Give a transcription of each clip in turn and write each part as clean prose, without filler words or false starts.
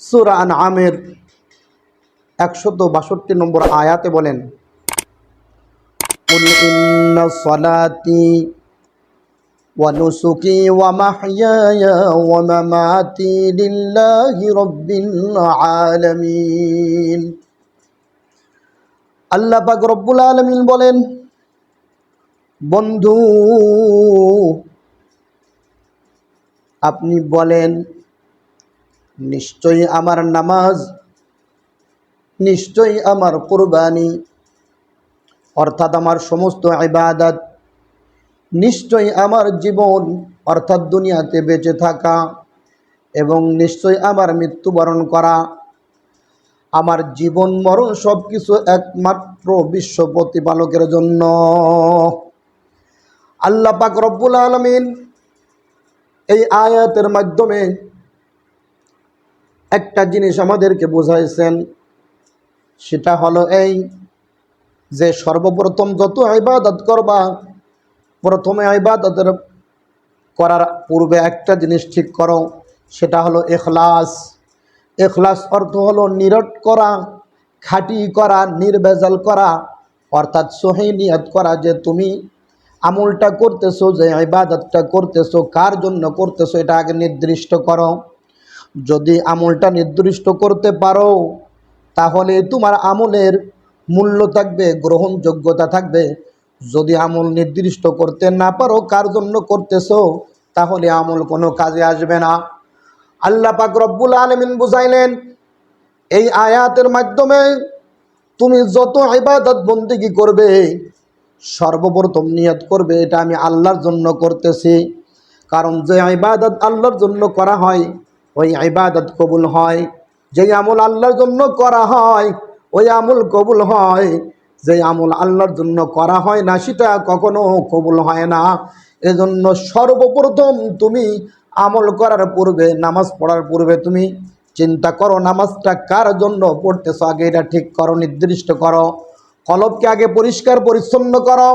সূরা আনআমের 162 নম্বর আয়াতে বলেন, কুল ইন্না সলাতি ওয়া নুসুকি ওয়া মাহইয়ায়া ওয়া মামাতি লিল্লাহি রাব্বিল আলামিন। আল্লাহ পাক রব্বুল আলামিন বলেন, বন্ধু আপনি বলেন, নিশ্চয়ই আমার নামাজ, নিশ্চয়ই আমার কুরবানি অর্থাৎ আমার সমস্ত ইবাদত, নিশ্চয়ই আমার জীবন অর্থাৎ দুনিয়াতে বেঁচে থাকা, এবং নিশ্চয়ই আমার মৃত্যুবরণ করা, আমার জীবন মরণ সব কিছু একমাত্র বিশ্ব প্রতিপালকের জন্য। আল্লাহ পাক রব্বুল আলামিন এই আয়াতের মাধ্যমে একটা জিনিস আমাদেরকে বোঝাইছেন, সেটা হলো এই যে সর্বপ্রথম যত ইবাদত করবা, প্রথমে ইবাদতের করার পূর্বে একটা জিনিস ঠিক করো, সেটা হলো ইখলাস। ইখলাস অর্থ হলো নিরট করা, খাঁটি করা, নির্ভেজাল করা, অর্থাৎ সহি নিয়ত করা যে তুমি আমলটা করতেছো, যে ইবাদতটা করতেছো কার জন্য করতেছো এটা আগে নির্দিষ্ট করো। যদি আমলটা নির্দিষ্ট করতে পারো তাহলে তোমার আমলের মূল্য থাকবে, গ্রহণযোগ্যতা থাকবে। যদি আমল নির্দিষ্ট করতে না পারো কার জন্য করতেছো, তাহলে আমল কোনো কাজে আসবে না। আল্লাহ পাক রব্বুল আলামিন বুঝাইলেন এই আয়াতের মাধ্যমে, তুমি যত ইবাদত বন্দেগী করবে সর্বপ্রথম নিয়ত করবে এটা আমি আল্লাহর জন্য করতেছি। কারণ যে ইবাদত আল্লাহর জন্য করা হয় ওই ইবাদত কবুল হয়, যে আমল আল্লাহর জন্য করা হয় ওই আমল কবুল হয়, যে আমল আল্লাহর জন্য করা হয় না সেটা কখনো কবুল হয় না। এজন্য সর্বপ্রথম তুমি আমল করার পূর্বে, নামাজ পড়ার পূর্বে তুমি চিন্তা করো নামাজটা কার জন্য পড়তেছো, আগে এটা ঠিক করো, নির্দিষ্ট করো। কলবকে আগে পরিষ্কার পরিচ্ছন্ন করো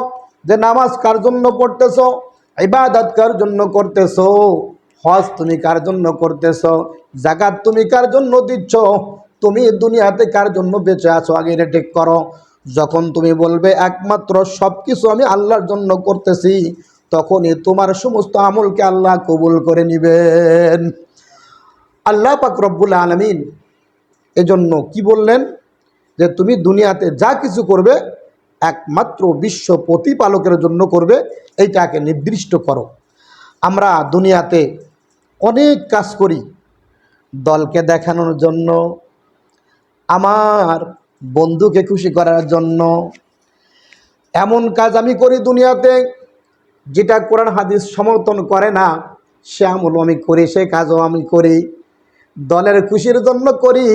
যে নামাজ কার জন্য পড়তেছো, ইবাদত কার জন্য করতেছো, হজ তুমি কার জন্য করতেছো, যাকাত তুমি কার জন্য দিচ্ছ, তুমি দুনিয়াতে কার জন্য বেঁচে আছো, আগে এটা ঠিক করো। যখন তুমি বলবে একমাত্র সব কিছু আমি আল্লাহর জন্য করতেছি, তখনই তোমার সমস্ত আমলকে আল্লাহ কবুল করে নেবেন। আল্লাহ পাক রব্বুল আলামিন এজন্য কি বললেন, যে তুমি দুনিয়াতে যা কিছু করবে একমাত্র বিশ্ব প্রতিপালকের জন্য করবে, এইটাকে নির্দিষ্ট করো। আমরা দুনিয়াতে অনেক কাজ করি দলকে দেখানোর জন্য, আমার বন্ধুকে খুশি করার জন্য। এমন কাজ আমি করি দুনিয়াতে যেটা কোরআন হাদিস সমর্থন করে না, সে আমলও আমি করি, সে কাজও আমি করি। দলের খুশির জন্য করি,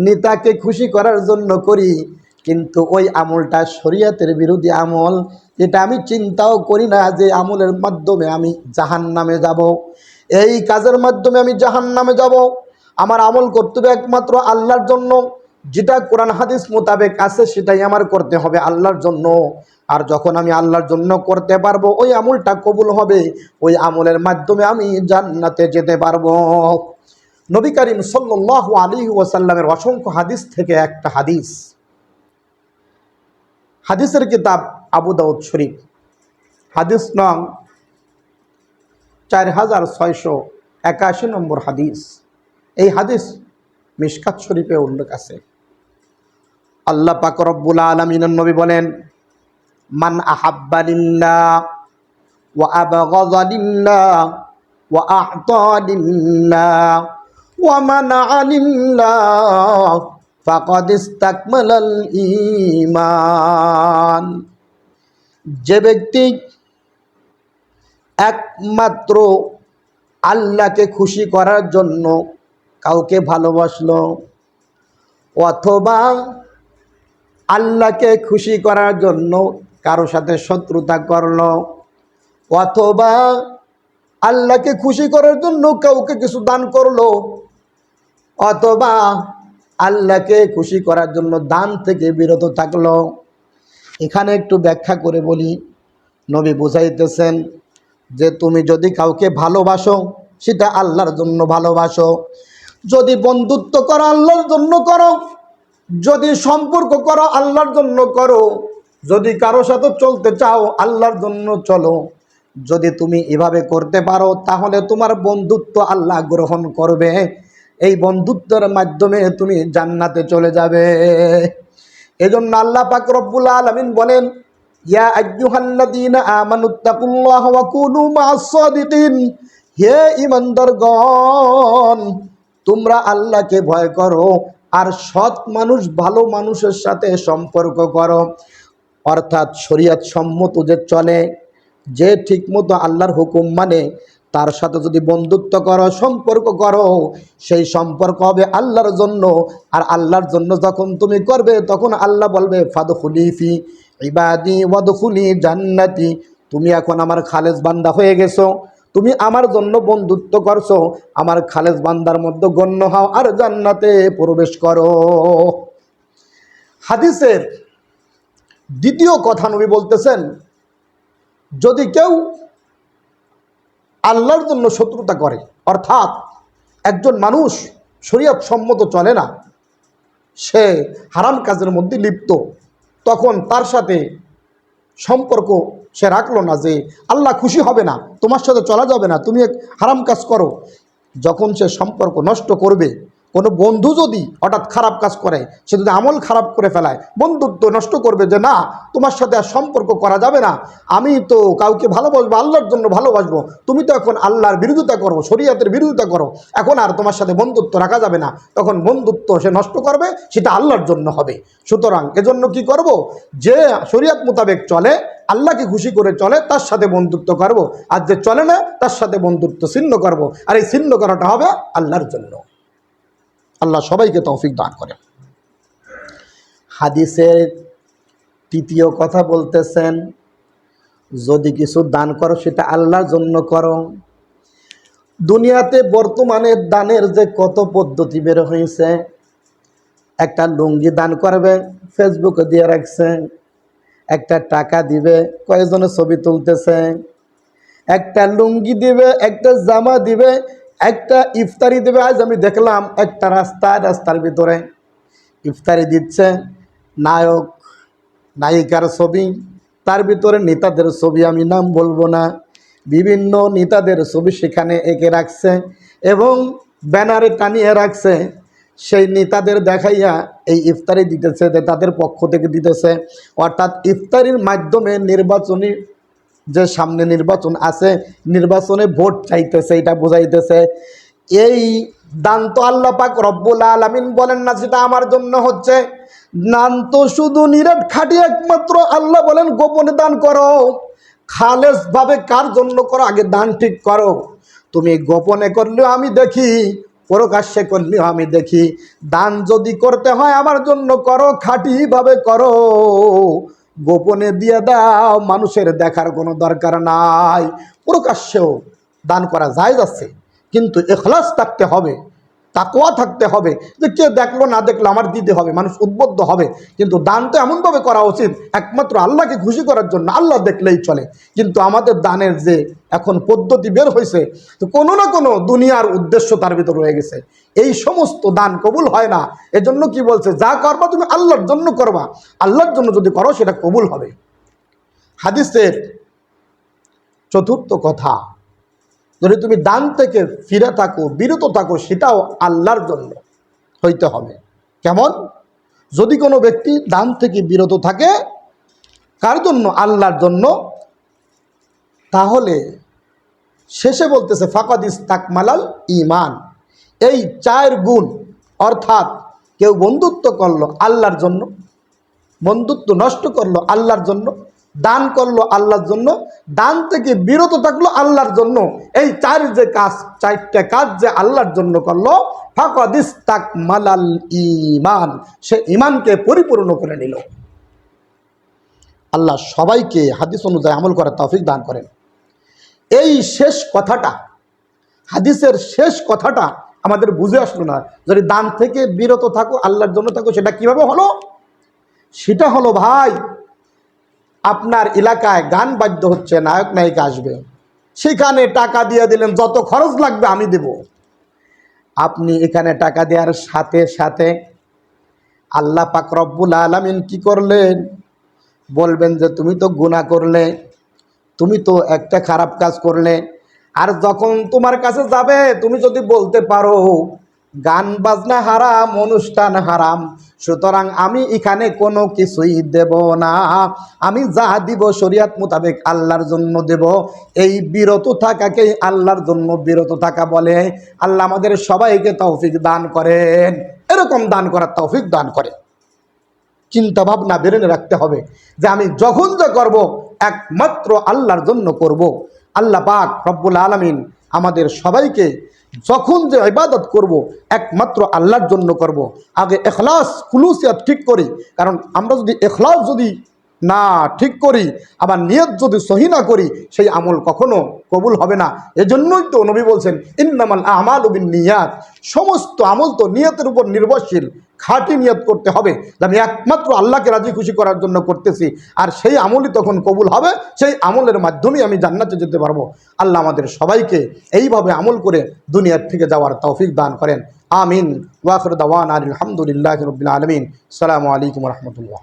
নেতাকে খুশি করার জন্য করি, কিন্তু ওই আমলটা শরীয়তের বিরোধী আমল। এটা আমি চিন্তাও করি না যে আমলের মাধ্যমে আমি জাহান্নামে যাব, এই কাজের মাধ্যমে আমি জাহান্নামে যাব। আমার আমল করতে হবে একমাত্র আল্লাহর জন্য, যেটা কোরআন হাদিস মোতাবেক আছে সেটাই আমার করতে হবে আল্লাহর জন্য। আর যখন আমি আল্লাহর জন্য করতে পারবো ওই আমলটা কবুল হবে, ওই আমলের মাধ্যমে আমি জান্নাতে যেতে পারবো। নবী করিম সাল্লাল্লাহু আলাইহি ওয়াসাল্লামের অসংখ্য হাদিস থেকে একটা হাদিস, হাদিসের কিতাব আবু দাউদ শরীফ, হাদিস নং 4681 নম্বর হাদিস। এই হাদিস মিশকাত শরীফে উল্লেখ আছে। আল্লাহ পাক রব্বুল আলামিনের নবী বলেন, মান আহাব্বা লিল্লাহ ওয়া আবগাযা লিল্লাহ ওয়া আ'তা লিল্লাহ ওয়া মানা'a লিল্লাহ ফাকাদ ইসতাকমালাল ঈমান। যে ব্যক্তি একমাত্র আল্লাহকে খুশি করার জন্য কাউকে ভালোবাসলো, অথবা আল্লাহকে খুশি করার জন্য কারো সাথে শত্রুতা করলো, অথবা আল্লাহকে খুশি করার জন্য কাউকে কিছু দান করলো, অথবা আল্লাহকে খুশি করার জন্য দান থেকে বিরত থাকলো। এখানে একটু ব্যাখ্যা করে বলি, নবী বুঝাইতেছেন যে তুমি যদি কাউকে ভালোবাসো সেটা আল্লাহর জন্য ভালোবাসো, যদি বন্ধুত্ব করো আল্লাহর জন্য করো, যদি সম্পর্ক করো আল্লাহর জন্য করো, যদি কারো সাথে চলতে চাও আল্লাহর জন্য চলো। যদি তুমি এভাবে করতে পারো তাহলে তোমার বন্ধুত্ব আল্লাহ গ্রহণ করবে। এই বন্ধুত্বের মাধ্যমে তুমি জান্নাতে চলে যাবে। এজন্য আল্লাহ পাক রব্বুল আলামিন বলেন, ইয়া আইয়ুহাল্লাযীনা আমানুত্তাকুল্লাহ ওয়া কুনু মা'আস সাদিকিন। হে ঈমানদারগণ, তোমরা আল্লাহকে ভয় করো আর সৎ মানুষ ভালো মানুষের সাথে সম্পর্ক করো। অর্থাৎ শরীয়ত সম্মত যে চলে, যে ঠিকমতো আল্লাহর হুকুম মানে, তার সাথে যদি বন্ধুত্ব করো সম্পর্ক করো, সেই সম্পর্ক হবে আল্লাহর জন্য। আর আল্লাহর জন্য যখন তুমি করবে তখন আল্লাহ বলবে ফাদখুলি ফি ইবাদি ওয়াদখুলি জান্নাতি। তুমি এখন আমার খালেস বান্দা হয়ে গেছো, তুমি আমার জন্য বন্ধুত্ব করছো, আমার খালেস বান্দার মধ্যে গণ্য হও আর জান্নাতে প্রবেশ করো। হাদিসের দ্বিতীয় কথা নবী বলতেছেন, যদি কেউ আল্লাহর জন্য শত্রুতা করে, অর্থাৎ একজন মানুষ শরীয়ত সম্মত চলে না, সে হারাম কাজের মধ্যে লিপ্ত, তখন তার সাথে সম্পর্ক সে রাখলো না, যে আল্লাহ খুশি হবে না, তোমার সাথে চলা যাবে না, তুমি এক হারাম কাজ করো। যখন সে সম্পর্ক নষ্ট করবে, কোনো বন্ধু যদি হঠাৎ খারাপ কাজ করে, সে যদি আমল খারাপ করে ফেলায়, বন্ধুত্ব নষ্ট করবে যে না তোমার সাথে আর সম্পর্ক করা যাবে না, আমি তো কাউকে ভালোবাসবো আল্লাহর জন্য ভালোবাসবো, তুমি তো এখন আল্লাহর বিরোধিতা করো, শরীয়তের বিরোধিতা করো, এখন আর তোমার সাথে বন্ধুত্ব রাখা যাবে না, তখন বন্ধুত্ব সে নষ্ট করবে, সেটা আল্লাহর জন্য হবে। সুতরাং এজন্য কি করব, যে শরীয়ত মোতাবেক চলে, আল্লাহকে খুশি করে চলে, তার সাথে বন্ধুত্ব করব, আর যে চলে না তার সাথে বন্ধুত্ব ছিন্ন করব। আর এই ছিন্ন করাটা হবে আল্লাহর জন্য। আল্লাহ সবাইকে তৌফিক দান করে। হাদিসের তৃতীয় কথা বলতেছেন, যদি কিছু দান করো সেটা আল্লাহর জন্য করো। দুনিয়াতে বর্তমানে দানের যে কত পদ্ধতি বের হয়েছে, একটা লুঙ্গি দান করবে, ফেসবুকে দিয়ে রাখছে, একটা টাকা দিবে, কয়েকজনের ছবি তুলতেছে, একটা লুঙ্গি দিবে, একটা জামা দিবে, একটা ইফতারি দেবে। আজ আমি দেখলাম একটা রাস্তার ভিতরে ইফতারি দিচ্ছে, নায়ক নায়িকার ছবি, তার ভিতরে নেতাদের ছবি, আমি নাম বলবো না, বিভিন্ন নেতাদের ছবি সেখানে এঁকে রাখছে এবং ব্যানারে টানিয়ে রাখছে। সেই নেতাদের দেখাইয়া এই ইফতারি দিতেছে, তাদের পক্ষ থেকে দিতেছে। অর্থাৎ ইফতারির মাধ্যমে নির্বাচনী যে সামনে নির্বাচন আছে, নির্বাচনে ভোট চাইতেছে, এটা বোঝাইতেছে। এই দান তো আল্লাহ পাক রব্বুল আলামিন বলেন না সেটা আমার জন্য হচ্ছে, দান তো শুধু নিরাট খাঁটি একমাত্র আল্লাহ বলেন গোপনে দান করো, খালেস ভাবে কার জন্য করো, আগে দান ঠিক করো। তুমি গোপনে করলেও আমি দেখি, প্রকাশ্যে করলেও আমি দেখি। দান যদি করতে হয় আমার জন্য করো, খাঁটি ভাবে করো, গোপনে দিয়ে দাও, মানুষের দেখার কোনো দরকার নাই। প্রকাশ্যেও দান করা জায়েজ আছে, কিন্তু ইখলাস থাকতে হবে, তাকওয়া থাকতে হবে, যে কে দেখলো না দেখলো আমার দিতে হবে, মানুষ উদ্বুদ্ধ হবে। কিন্তু দান তো এমনভাবে করা উচিত একমাত্র আল্লাহকে খুশি করার জন্য, আল্লাহ দেখলেই চলে। কিন্তু আমাদের দানের যে এখন পদ্ধতি বের হয়েছে, তো কোনো না কোনো দুনিয়ার উদ্দেশ্য তার ভিতর রয়ে গেছে, এই সমস্ত দান কবুল হয় না। এজন্য কি বলছে, যা করবা তুমি আল্লাহর জন্য করবা, আল্লাহর জন্য যদি করো সেটা কবুল হবে। হাদিসের চতুর্থ কথা, যদি তুমি দান থেকে ফিরে থাকো, বিরত থাকো, সেটাও আল্লাহর জন্য হইতে হবে। কেমন? যদি কোনো ব্যক্তি দান থেকে বিরত থাকে, কার জন্য? আল্লাহর জন্য, তাহলে শেষে বলতেছে ফাকাদ ইস্তাকমালাল ঈমান। এই 4 গুণ, অর্থাৎ কেউ বন্ধুত্ব করলো আল্লাহর জন্য, বন্ধুত্ব নষ্ট করলো আল্লাহর জন্য, দান করলো আল্লাহর জন্য, দান থেকে বিরত থাকলো আল্লাহর জন্য, এই 4 যে কাজ, 4টা কাজ যে আল্লাহর জন্য করলো, ফাকাদ ইস্তাকমালাল ঈমান, সে ঈমানকে পরিপূর্ণ করে নিল। আল্লাহ সবাইকে হাদিস অনুযায়ী আমল করার তৌফিক দান করেন। এই শেষ কথাটা, হাদিসের শেষ কথাটা আমাদের বুঝে আসলো না। যদি দান থেকে বিরত থাকো আল্লাহর জন্য থাকো, সেটা কিভাবে হলো? সেটা হলো ভাই, আপনার এলাকায় গান বাদ্য হচ্ছে, নায়ক নায়িকা আসবে, সেখানে টাকা দিয়ে দিলেন, যত খরচ লাগবে আমি দেব। আপনি এখানে টাকা দেওয়ার সাথে সাথে আল্লাহ পাক রব্বুল আলামিন কি করলেন? বলবেন যে তুমি তো গুনাহ করলে, তুমি তো একটা খারাপ কাজ করলে। আর যখন তোমার কাছে যাবে, তুমি যদি বলতে পারো গান বাজনা হারাম, অনুষ্ঠান হারাম, সুতরাং আমি এখানে কোনো কিছুই দেব না, আমি যা দিব শরীয়ত মোতাবেক আল্লাহর জন্য দেব, এই বিরত থাকাকেই আল্লাহর জন্য বিরত থাকা বলে। আল্লাহ আমাদের সবাইকে তৌফিক দান করেন, এরকম দান করার তৌফিক দান করে। চিন্তা ভাবনা বেরেনে রাখতে হবে যে আমি যখন যা করব একমাত্র আল্লাহর জন্য করব। আল্লাহ পাক রব্বুল আলামিন আমাদের সবাইকে যখন যে ইবাদত করব একমাত্র আল্লাহর জন্য করব। আগে ইখলাস খুলুসিয়াত ঠিক করি, কারণ আমরা যদি ইখলাস যদি না ঠিক করি, আবার নিয়ত যদি সহি না করি, সেই আমল কখনো কবুল হবে না। এজন্যই তো নবী বলছেন ইন্নামাল আমালু বিন্নিয়াত, সমস্ত আমল তো নিয়তের উপর নির্ভরশীল। খাঁটি নিয়ত করতে হবে যে আমি একমাত্র আল্লাহকে রাজি খুশি করার জন্য করতেছি, আর সেই আমলই তখন কবুল হবে, সেই আমলের মাধ্যমেই আমি জান্নাতে যেতে পারবো। আল্লাহ আমাদের সবাইকে এইভাবে আমল করে দুনিয়ার থেকে যাওয়ার তৌফিক দান করেন। আমিন। ওয়া আখিরু দাওয়ানা আলহামদুলিল্লাহি রাব্বিল আলামিন। আসসালামু আলাইকুম ওয়া রাহমাতুল্লাহ।